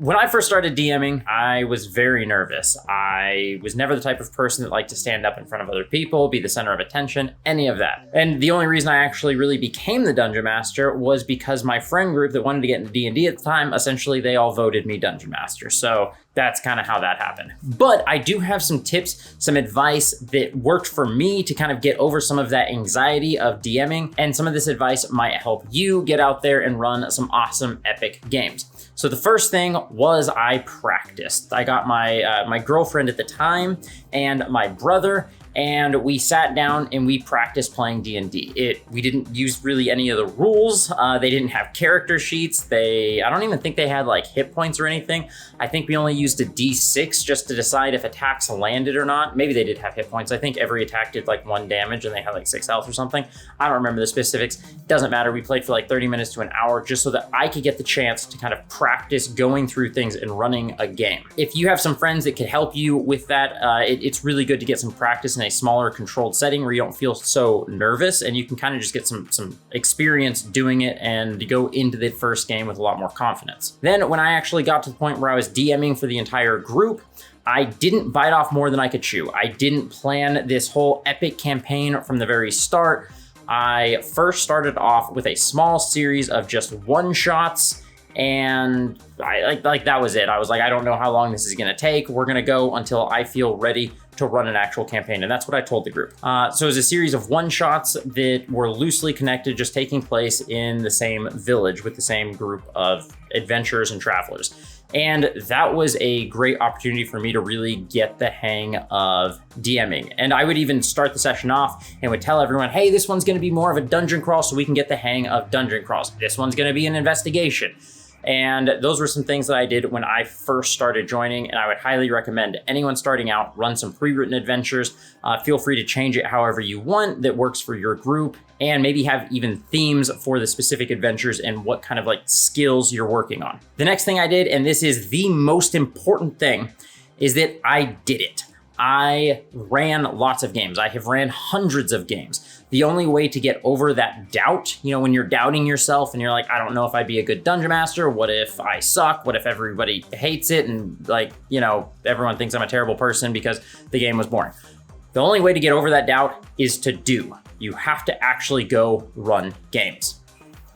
When I first started DMing, I was very nervous. I was never the type of person that liked to stand up in front of other people, be the center of attention, any of that. And the only reason I actually really became the Dungeon Master was because my friend group that wanted to get into D&D at the time, essentially they all voted me Dungeon Master. So that's kind of how that happened. But I do have some tips, some advice that worked for me to kind of get over some of that anxiety of DMing. And some of this advice might help you get out there and run some awesome epic games. So the first thing was I practiced. I got my girlfriend at the time and my brother, and we sat down and we practiced playing D&D. We didn't use really any of the rules. They didn't have character sheets. I don't even think they had like hit points or anything. I think we only used a D6 just to decide if attacks landed or not. Maybe they did have hit points. I think every attack did like 1 damage and they had like 6 health or something. I don't remember the specifics. Doesn't matter. We played for like 30 minutes to an hour just so that I could get the chance to kind of practice going through things and running a game. If you have some friends that could help you with that, it's really good to get some practice in a smaller controlled setting where you don't feel so nervous, and you can kind of just get some experience doing it and go into the first game with a lot more confidence. Then when I actually got to the point where I was DMing for the entire group, I didn't bite off more than I could chew. I didn't plan this whole epic campaign from the very start. I first started off with a small series of just one-shots, and that was it. I was like, I don't know how long this is gonna take. We're gonna go until I feel ready to run an actual campaign. And that's what I told the group. So it was a series of one-shots that were loosely connected, just taking place in the same village with the same group of adventurers and travelers. And that was a great opportunity for me to really get the hang of DMing. And I would even start the session off and would tell everyone, hey, this one's gonna be more of a dungeon crawl so we can get the hang of dungeon crawls. This one's gonna be an investigation. And those were some things that I did when I first started joining, and I would highly recommend anyone starting out, run some pre-written adventures. Feel free to change it however you want that works for your group, and maybe have even themes for the specific adventures and what kind of like skills you're working on. The next thing I did, and this is the most important thing, is that I did it. I ran lots of games. I have ran hundreds of games. The only way to get over that doubt, when you're doubting yourself and you're like, I don't know if I'd be a good dungeon master. What if I suck? What if everybody hates it? And everyone thinks I'm a terrible person because the game was boring. The only way to get over that doubt is to do. You have to actually go run games.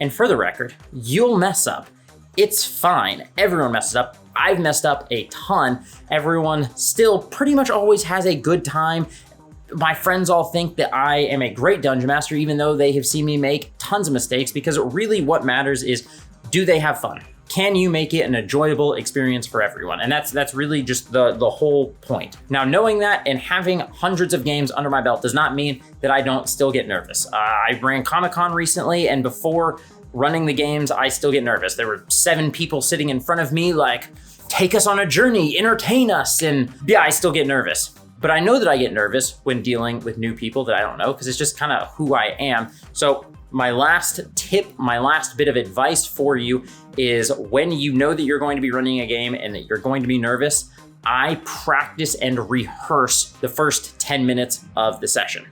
And for the record, you'll mess up. It's fine. Everyone messes up. I've messed up a ton. Everyone still pretty much always has a good time. My friends all think that I am a great dungeon master, even though they have seen me make tons of mistakes, because really what matters is, do they have fun? Can you make it an enjoyable experience for everyone? And that's really just the whole point. Now, knowing that and having hundreds of games under my belt does not mean that I don't still get nervous. I ran Comic-Con recently, and before running the games, I still get nervous. There were 7 people sitting in front of me like, take us on a journey, entertain us. And yeah, I still get nervous. But I know that I get nervous when dealing with new people that I don't know, because it's just kind of who I am. So my last tip, my last bit of advice for you is, when you know that you're going to be running a game and that you're going to be nervous, I practice and rehearse the first 10 minutes of the session.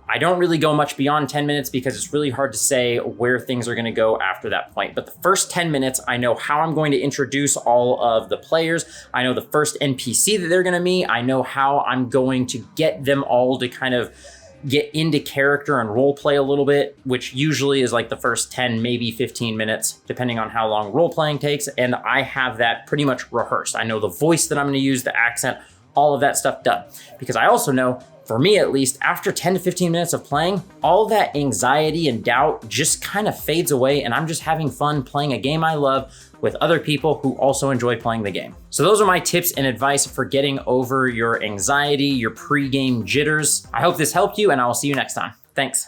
I don't really go much beyond 10 minutes because it's really hard to say where things are going to go after that point. But the first 10 minutes, I know how I'm going to introduce all of the players. I know the first NPC that they're going to meet. I know how I'm going to get them all to kind of get into character and role play a little bit, which usually is like the first 10, maybe 15 minutes, depending on how long role playing takes. And I have that pretty much rehearsed. I know the voice that I'm going to use, the accent, all of that stuff done. Because I also know, for me at least, after 10 to 15 minutes of playing, all that anxiety and doubt just kind of fades away, and I'm just having fun playing a game I love with other people who also enjoy playing the game. So those are my tips and advice for getting over your anxiety, your pre-game jitters. I hope this helped you, and I will see you next time. Thanks.